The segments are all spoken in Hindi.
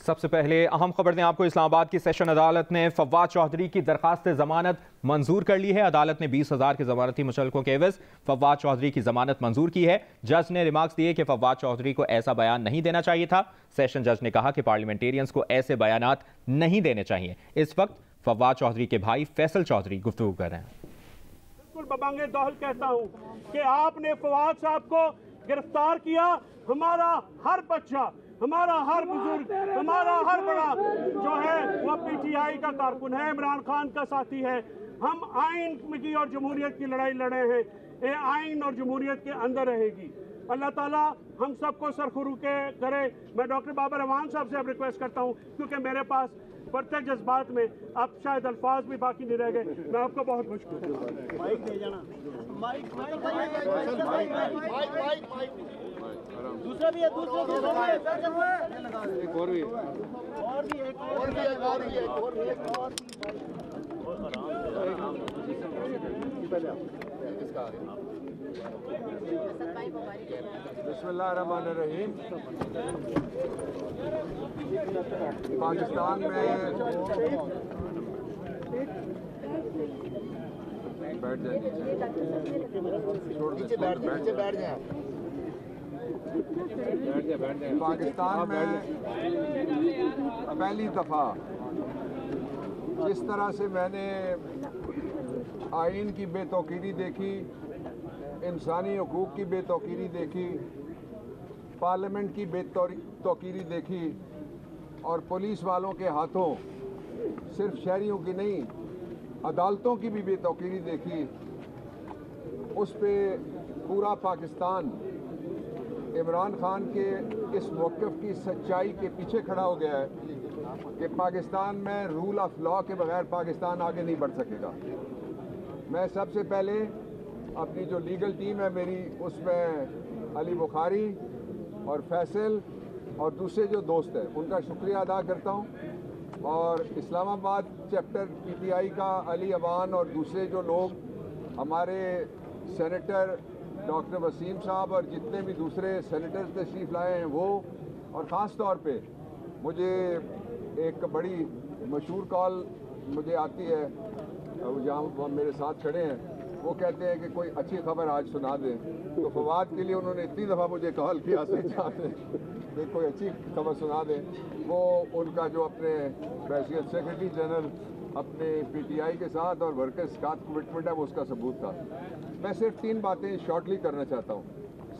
सबसे पहले अहम खबर दें आपको। इस्लामाबाद की सेशन अदालत ने फवाद चौधरी की दरखास्त जमानत मंजूर कर ली है। अदालत ने 20,000 के जमानती मुचलकों के एवज फवाद चौधरी की जमानत मंजूर की है। जज ने रिमार्क्स दिए कि फवाद चौधरी को ऐसा बयान नहीं देना चाहिए था। सेशन जज ने कहा कि पार्लियामेंटेरियंस को ऐसे बयानात नहीं देने चाहिए। इस वक्त फवाद चौधरी के भाई फैसल चौधरी गुफ्तगू कर रहे हैं। बिल्कुल बबांगे दौहल कहता हूँ कि आपने फवाद साहब को गिरफ्तार किया। हमारा हर बच्चा, हमारा हर बुजुर्ग, हमारा हर बड़ा जो है वह पीटीआई का कारकुन है, इमरान खान का साथी है। हम आइन की और जमहूरियत की लड़ाई लड़े हैं। ये आइन और जमहूरियत के अंदर रहेगी। अल्लाह ताला हम सबको सरखुरू के करे। मैं डॉक्टर बाबर रहमान साहब से अब रिक्वेस्ट करता हूँ, क्योंकि मेरे पास बढ़ते जज्बात में अब शायद अल्फाज भी बाकी नहीं रह गए। मैं आपको बहुत मुश्किल दूसरा भी है, दूसरा भी है, एक और भी है, बिस्मिल्लाहिर्रहमानिर्रहीम। पाकिस्तान में बैठ जाए, बैठ जाए। पाकिस्तान में पहली दफ़ा जिस तरह से मैंने आइन की बेतौकीरी देखी, इंसानी हकूक़ की बेतौकीरी देखी, पार्लियामेंट की बेतौकीरी देखी और पुलिस वालों के हाथों सिर्फ शहरियों की नहीं अदालतों की भी बेतौकीरी देखी, उस पे पूरा पाकिस्तान इमरान खान के इस मौक़िफ़ की सच्चाई के पीछे खड़ा हो गया है कि पाकिस्तान में रूल ऑफ लॉ के बगैर पाकिस्तान आगे नहीं बढ़ सकेगा। मैं सबसे पहले अपनी जो लीगल टीम है मेरी, उसमें अली बुखारी और फैसल और दूसरे जो दोस्त हैं उनका शुक्रिया अदा करता हूँ, और इस्लामाबाद चैप्टर पीटीआई का अली अवान और दूसरे जो लोग, हमारे सेनेटर डॉक्टर वसीम साहब और जितने भी दूसरे सेनेटर्स तशरीफ़ लाए हैं वो, और ख़ास तौर पे मुझे एक बड़ी मशहूर कॉल मुझे आती है, जहाँ मेरे साथ खड़े हैं, वो कहते हैं कि कोई अच्छी खबर आज सुना दें। तो फवाद के लिए उन्होंने इतनी दफ़ा मुझे कॉल किया चाहते कि कोई अच्छी खबर सुना दें। वो उनका जो अपने हैसियत सेक्रेटरी जनरल अपने पीटीआई के साथ और वर्कर्स का कमिटमेंट है, वो उसका सबूत था। मैं सिर्फ 3 बातें शॉर्टली करना चाहता हूँ।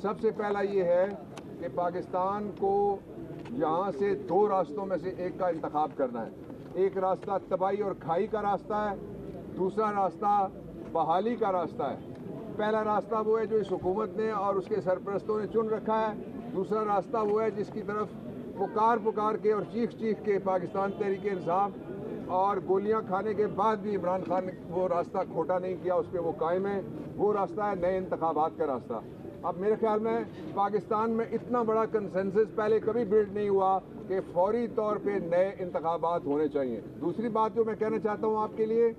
सबसे पहला ये है कि पाकिस्तान को यहाँ से 2 रास्तों में से एक का इंतखाब करना है। एक रास्ता तबाही और खाई का रास्ता है, दूसरा रास्ता बहाली का रास्ता है। पहला रास्ता वो है जो इस हुकूमत ने और उसके सरपरस्तों ने चुन रखा है, दूसरा रास्ता वो है जिसकी तरफ पुकार के और चीख के पाकिस्तान तहरीक इंसाफ और गोलियां खाने के बाद भी इमरान खान ने वो रास्ता खोटा नहीं किया, उस पर वो कायम है। वो रास्ता है नए इंतखाबात का रास्ता। अब मेरे ख्याल में पाकिस्तान में इतना बड़ा कंसेंसस पहले कभी बिल्ड नहीं हुआ कि फौरी तौर पे नए इंतखाबात होने चाहिए। दूसरी बात जो मैं कहना चाहता हूँ आपके लिए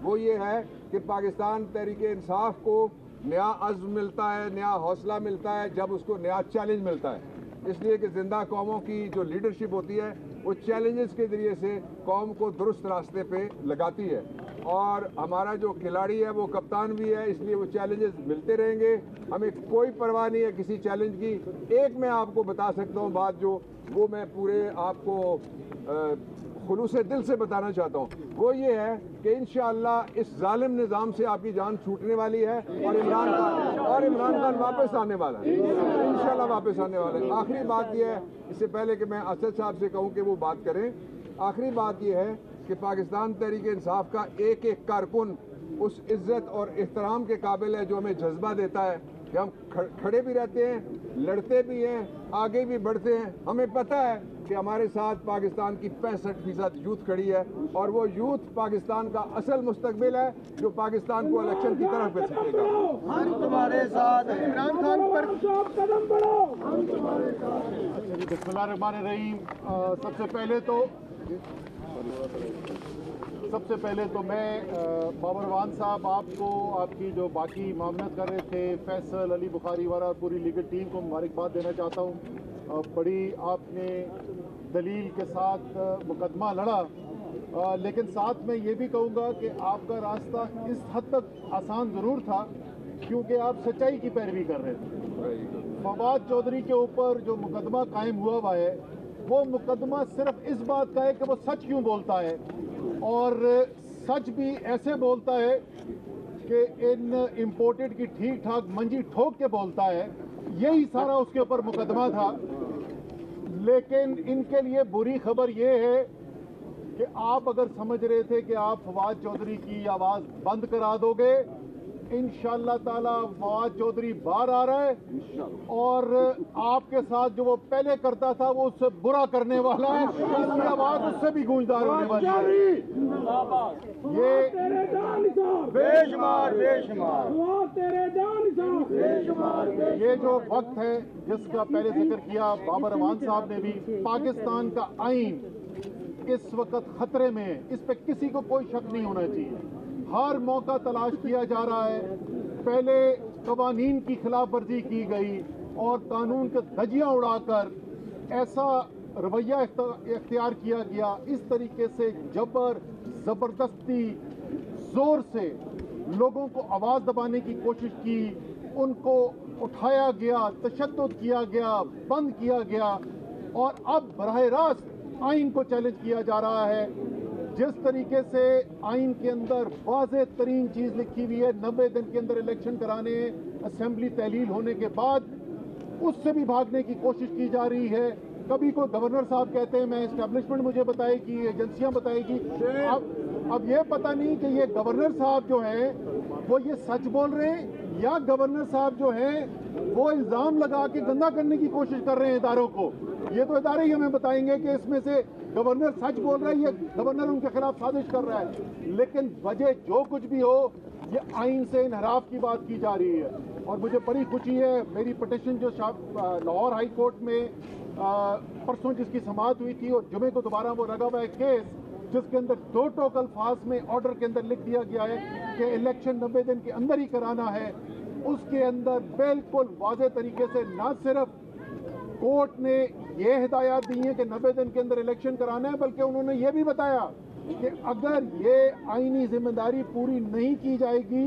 वो ये है कि पाकिस्तान तहरीक इंसाफ को नया अज़्म मिलता है, नया हौसला मिलता है जब उसको नया चैलेंज मिलता है। इसलिए कि जिंदा कौमों की जो लीडरशिप होती है वो चैलेंजेस के ज़रिए से कौम को दुरुस्त रास्ते पे लगाती है, और हमारा जो खिलाड़ी है वो कप्तान भी है, इसलिए वो चैलेंजेस मिलते रहेंगे। हमें कोई परवाह नहीं है किसी चैलेंज की। एक मैं आपको बता सकता हूँ बात, जो वो मैं पूरे आपको खुलूसे दिल से बताना चाहता हूँ, वो ये है कि इंशाअल्लाह इस जालिम निज़ाम से आपकी जान छूटने वाली है और इमरान खान वापस आने वाला है, इंशाअल्लाह वापस आने वाला है। आखिरी बात ये है, इससे पहले कि मैं असद साहब से कहूँ कि वो बात करें, आखिरी बात ये है कि पाकिस्तान तहरीक इंसाफ का एक एक कारकुन उस इज़्ज़त और एहतराम के काबिल है जो हमें जज्बा देता है कि हम खड़े भी रहते हैं, लड़ते भी हैं, आगे भी बढ़ते हैं। हमें पता है कि हमारे साथ पाकिस्तान की 65% यूथ खड़ी है, और वो यूथ पाकिस्तान का असल मुस्तकबिल है जो पाकिस्तान को इलेक्शन की तरफ ले सकेगा। हम तुम्हारे साथ, इमरान खान पर कदम बढ़ो, हम तुम्हारे साथ। बिस्मिल्लाहिर्रहमानिर्रहीम। सबसे पहले तो मैं बाबर रहमान साहब आपको, आपकी जो बाकी मामलत कर रहे थे, फैसल, अली बुखारी वाला, पूरी लीगल टीम को मुबारकबाद देना चाहता हूँ। बड़ी आपने दलील के साथ मुकदमा लड़ा, लेकिन साथ में ये भी कहूँगा कि आपका रास्ता इस हद तक आसान ज़रूर था क्योंकि आप सच्चाई की पैरवी कर रहे थे। फवाद चौधरी के ऊपर जो मुकदमा कायम हुआ है वो मुकदमा सिर्फ इस बात का है कि वो सच क्यों बोलता है, और सच भी ऐसे बोलता है कि इन इम्पोर्टेड की ठीक ठाक मंजी ठोक के बोलता है। यही सारा उसके ऊपर मुकदमा था। लेकिन इनके लिए बुरी खबर ये है कि आप अगर समझ रहे थे कि आप फवाद चौधरी की आवाज़ बंद करा दोगे, इंशाअल्लाह ताला फवाद चौधरी बाहर आ रहा है और आपके साथ जो वो पहले करता था वो उससे बुरा करने वाला है। इसकी आवाज़ उससे भी गूंजदार होने वाली है। ये जो वक्त है जिसका पहले जिक्र किया बाबर अवान साहब ने भी, पाकिस्तान का आइन इस वक्त खतरे में है, इस पे किसी को कोई शक नहीं होना चाहिए। हर मौका तलाश किया जा रहा है। पहले कवानीन की खिलाफ वर्जी की गई और कानून के धज्जियां उड़ाकर ऐसा रवैया इख्तियार किया गया, इस तरीके से जबरदस्ती जोर से लोगों को आवाज़ दबाने की कोशिश की, उनको उठाया गया, तशद्दुद किया गया, बंद किया गया और अब बराह रास्त आइन को चैलेंज किया जा रहा है। जिस तरीके से आइन के अंदर वाज़ेह तरीन चीज़ लिखी हुई है 90 दिन के अंदर इलेक्शन कराने, असेंबली तहलील होने के बाद, उससे भी भागने की कोशिश की जा रही है। कभी कोई गवर्नर साहब कहते हैं मैं एस्टेब्लिशमेंट मुझे बताएगी, एजेंसियां बताएगी। अब ये पता नहीं कि ये गवर्नर साहब जो हैं वो ये सच बोल रहे हैं या गवर्नर साहब जो हैं वो इल्ज़ाम लगा के गंदा करने की कोशिश कर रहे हैं इदारों को। ये तो इदारे ही हमें बताएंगे कि इसमें से गवर्नर सच बोल रहा है या गवर्नर उनके खिलाफ साजिश कर रहा है। लेकिन वजह जो कुछ भी हो, ये आइन से इनहराफ की बात की जा रही है और मुझे बड़ी खुशी है। मेरी पिटिशन जो लाहौर हाई कोर्ट में परसों जिसकी समाअत हुई थी और जुमे को दोबारा वो लगा हुआ है केस, जिसके अंदर 2 टोक अल्फाज में ऑर्डर के अंदर लिख दिया गया है कि इलेक्शन 90 दिन के अंदर ही कराना है, उसके अंदर बिल्कुल वाज़ेह तरीके से न सिर्फ कोर्ट ने ये हिदायत दी है कि 90 दिन के अंदर इलेक्शन कराना है, बल्कि उन्होंने ये भी बताया कि अगर ये आईनी जिम्मेदारी पूरी नहीं की जाएगी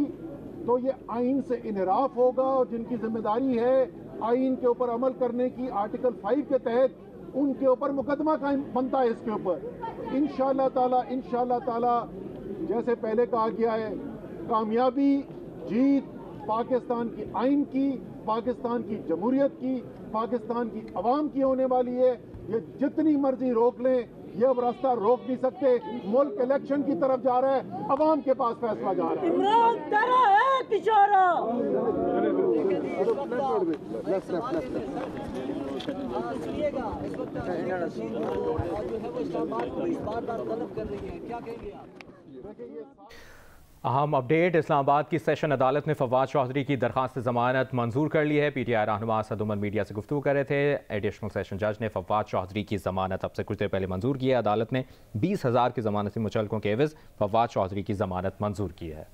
तो ये आइन से इनहराफ होगा और जिनकी जिम्मेदारी है आइन के ऊपर अमल करने की आर्टिकल 5 के तहत, उनके ऊपर मुकदमा बनता है इसके ऊपर। इंशाअल्लाह ताला जैसे पहले कहा गया है, कामयाबी जीत पाकिस्तान की आइन की, पाकिस्तान की जमहूरियत की, पाकिस्तान की अवाम की होने वाली है। ये जितनी मर्जी रोक लें, ये अब रास्ता रोक नहीं सकते। मुल्क इलेक्शन की तरफ जा रहा है, अवाम के पास फैसला जा रहा है। इमरान तेरा है इशारा। सुनिएगा, इस वक्त जो है वो इस्लामाबाद पुलिस बार-बार तलब कर रही है, क्या कहेंगे आप? अहम अपडेट, इस्लामाबाद की सेशन अदालत ने फवाद चौधरी की दरखास्त ज़मानत मंजूर कर ली है। PTI रहनुमा असद उमर मीडिया से गुफ्तगू कर रहे थे। एडिशनल सेशन जज ने फवाद चौधरी की ज़मानत अब से कुछ देर पहले मंजूर की है। अदालत ने 20,000 की ज़मानती मुचलकों के एवज़ फवाद चौधरी की ज़मानत मंजूर की है।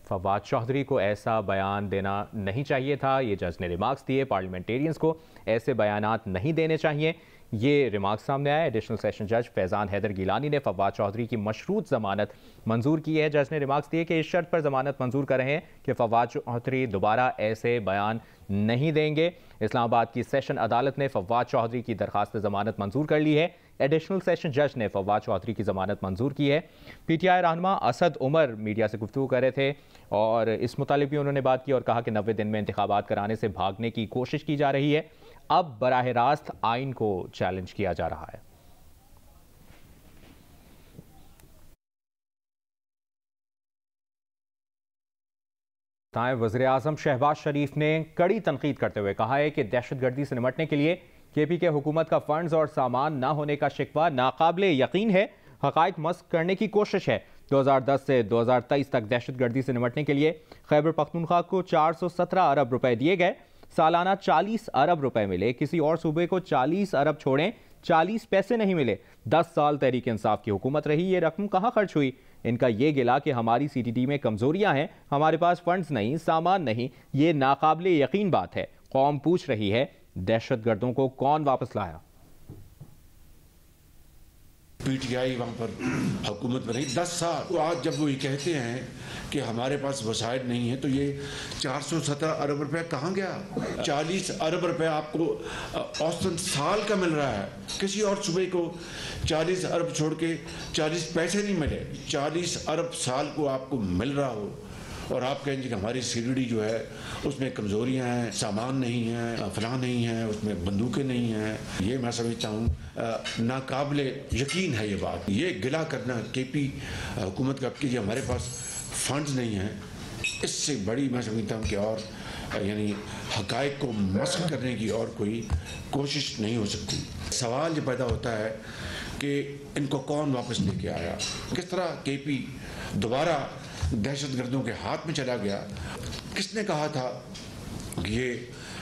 फवाद चौधरी को ऐसा बयान देना नहीं चाहिए था, ये जज ने रिमार्क्स दिए। पार्लियामेंटेरियंस को ऐसे बयानात नहीं देने चाहिए, ये रिमार्क सामने आया। एडिशनल सेशन जज फैज़ान हैदर गिलानी ने फवाद चौधरी की मशरूत ज़मानत मंजूर की है। जज ने रिमार्क्स दिए कि इस शर्त पर ज़मानत मंजूर कर रहे हैं कि फवाद चौधरी दोबारा ऐसे बयान नहीं देंगे। इस्लामाबाद की सेशन अदालत ने फवाद चौधरी की दरखास्त ज़मानत मंजूर कर ली है। एडिशनल सेशन जज ने फवाद चौधरी की ज़मानत मंजूर की है। PTI रहनुमा असद उमर मीडिया से गुफ्तगू कर रहे थे और इस मुतालिब भी उन्होंने बात की और कहा कि 90 दिन में इंतखाबात कराने से भागने की कोशिश की जा रही है। अब बराह रास्त आइन को चैलेंज किया जा रहा है। वज़ीर आज़म शहबाज शरीफ ने कड़ी तनकीद करते हुए कहा है कि दहशतगर्दी से निपटने के लिए KPK हुकूमत का फंड्स और सामान न होने का शिकवा नाकाबिले यकीन है, हक़ाइक़ मस्क करने की कोशिश है। 2010 से 2023 तक दहशतगर्दी से निपटने के लिए खैबर पख्तूनख्वा को 417 अरब रुपए दिए गए, सालाना 40 अरब रुपए मिले। किसी और सूबे को 40 अरब छोड़ें 40 पैसे नहीं मिले। 10 साल तहरीक इंसाफ की हुकूमत रही, ये रकम कहाँ खर्च हुई? इनका ये गिला कि हमारी CTD में कमजोरियां हैं, हमारे पास फंड्स नहीं, सामान नहीं, ये नाकाबिले यकीन बात है। कौम पूछ रही है दहशतगर्दों को कौन वापस लाया? पीटीआई वहाँ पर हुकूमत में रही 10 साल। तो आज जब वो ये कहते हैं कि हमारे पास वसाइल नहीं है, तो ये 417 अरब रुपए कहाँ गया? 40 अरब रुपए आपको औसतन साल का मिल रहा है। किसी और सूबे को 40 अरब छोड़ के 40 पैसे नहीं मिले। 40 अरब साल को आपको मिल रहा हो और आप कहेंगे कि हमारी सीढ़ी जो है उसमें कमज़ोरियाँ हैं, सामान नहीं है, फलां नहीं है, उसमें बंदूकें नहीं हैं। ये मैं समझता हूँ नाकाबिले यकीन है ये बात। ये गिला करना केपी हुकूमत का कि हमारे पास फंड्स नहीं हैं, इससे बड़ी मैं समझता हूँ कि और यानी हक़ाइक़ को मस्क करने की और कोई कोशिश नहीं हो सकती। सवाल ये पैदा होता है कि इनको कौन वापस लेके आया, किस तरह केपी दोबारा दहशतगर्दों के हाथ में चला गया। किसने कहा था कि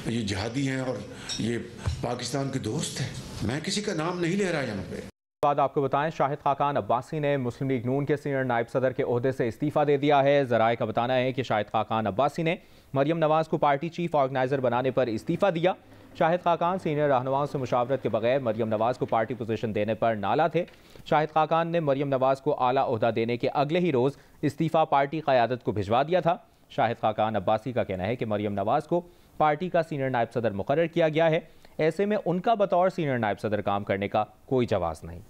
ये जिहादी हैं और ये पाकिस्तान के दोस्त हैं? मैं किसी का नाम नहीं ले रहा यहाँ पे। बाद आपको बताएं, शाहिद खाकान अब्बासी ने मुस्लिम लीग नून के सीनियर नायब सदर के ओहदे से इस्तीफा दे दिया है। ज़राए का बताना है कि शाहिद खाकान अब्बासी ने मरियम नवाज को पार्टी चीफ ऑर्गेनाइजर बनाने पर इस्तीफा दिया। शाहिद खाकान सीनियर रहनुमाओं से मुशावरत के बगैर मरियम नवाज को पार्टी पोजीशन देने पर नाला थे। शाहिद खाकान ने मरियम नवाज को आला ओहदा देने के अगले ही रोज़ इस्तीफा पार्टी क़यादत को भिजवा दिया था। शाहिद खाकान अब्बासी का कहना है कि मरियम नवाज को पार्टी का सीनियर नायब सदर मुकर्रर किया गया है, ऐसे में उनका बतौर सीनियर नायब सदर काम करने का कोई जवाज़ नहीं।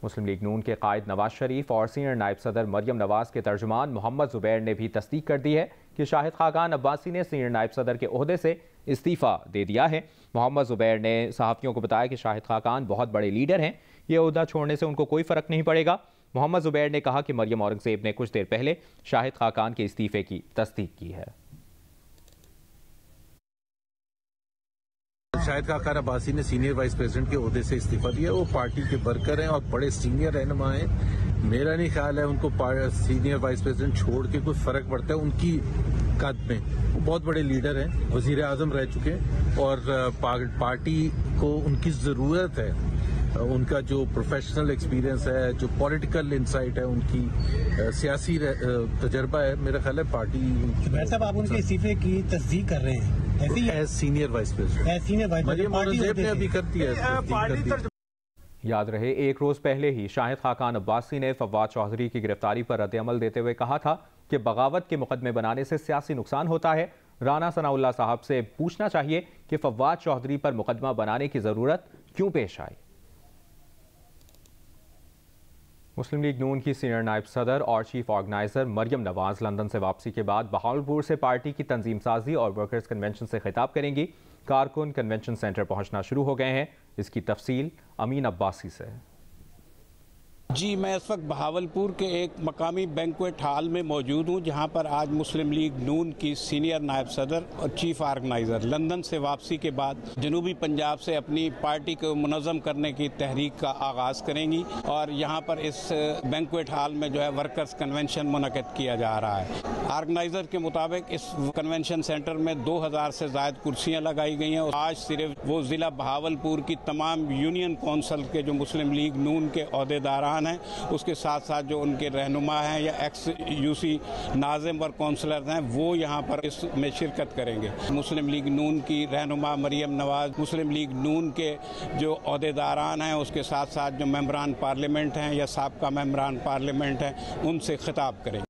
मुस्लिम लीग नून के कायद नवाज शरीफ और सीनियर नायब सदर मरियम नवाज के तर्जुमान मोहम्मद ज़ुबैर ने भी तस्दीक कर दी है कि शाहिद खाकान अब्बासी ने सीनियर नायब सदर के ओहदे से इस्तीफ़ा दे दिया है। मोहम्मद ज़ुबैर ने सहाफ़ियों को बताया कि शाहिद खाकान बहुत बड़े लीडर हैं, ये ओहदा छोड़ने से उनको कोई फ़र्क नहीं पड़ेगा। मोहम्मद ज़ुबैर ने कहा कि मरियम औरंगज़ेब ने कुछ देर पहले शाहिद खाकान के इस्तीफ़े की तस्दीक की है। शाहिद खाकान अब्बासी ने सीनियर वाइस प्रेसिडेंट के ओहदे से इस्तीफा दिया। वो पार्टी के वर्कर हैं और बड़े सीनियर रहनुमा हैं। मेरा नहीं ख्याल है उनको सीनियर वाइस प्रेसिडेंट छोड़ के कोई फर्क पड़ता है उनकी कद में। वो बहुत बड़े लीडर हैं, वजीर आजम रह चुके हैं और पार्टी को उनकी ज़रूरत है। उनका जो प्रोफेशनल एक्सपीरियंस है, जो पॉलिटिकल इंसाइट है, उनकी सियासी तजर्बा है, मेरा ख्याल है पार्टी। साहब, आप उनके इस्तीफे की तस्दीक कर रहे हैं as senior vice president. Maryam Aurangzeb ने अभी कर दिया। याद रहे, एक रोज़ पहले ही शाहिद खाकान अब्बासी ने फवाद चौधरी की गिरफ्तारी पर रद्द-ए-अमल देते हुए कहा था कि बगावत के मुकदमे बनाने से सियासी नुकसान होता है। राना सनाउल्लाह साहब से पूछना चाहिए कि फवाद चौधरी पर मुकदमा बनाने की ज़रूरत क्यों पेश आई। मुस्लिम लीग नून की सीनियर नायब सदर और chief organiser Maryam Nawaz London से वापसी के बाद बहावलपुर से पार्टी की तंजीम साजी और वर्कर्स कन्वेंशन से खिताब करेंगी। कारकुन कन्वेंशन सेंटर पहुंचना शुरू हो गए हैं। इसकी तफसील अमीन अब्बासी से। जी, मैं इस वक्त बहावलपुर के एक मकामी बैंक्वेट हॉल में मौजूद हूँ, जहाँ पर आज मुस्लिम लीग नून की सीनियर नायब सदर और चीफ ऑर्गेनाइज़र लंदन से वापसी के बाद जनूबी पंजाब से अपनी पार्टी को मुनज़्ज़म करने की तहरीक का आगाज़ करेंगी और यहाँ पर इस बैंक्वेट हॉल में जो है वर्कर्स कन्वेंशन मुनक़्क़िद किया जा रहा है। ऑर्गेनाइज़र के मुताबिक इस कन्वेंशन सेंटर में 2000 से ज़ायद कुर्सियाँ लगाई गई हैं और आज सिर्फ वो ज़िला बहावलपुर की तमाम यूनियन कौंसिल के जो मुस्लिम लीग नून के अहदेदारान हैं, उसके साथ साथ जो उनके रहनुमा हैं या एक्स यूसी नाज़िम और कौंसलर हैं, वो यहाँ पर इसमें शिरकत करेंगे। मुस्लिम लीग नून की रहनुमा मरियम नवाज, मुस्लिम लीग नून के जो अहदेदारान हैं, उसके साथ साथ जो मेंबरान पार्लियामेंट हैं या साबका मेंबरान पार्लियामेंट हैं, उनसे खिताब करेंगे।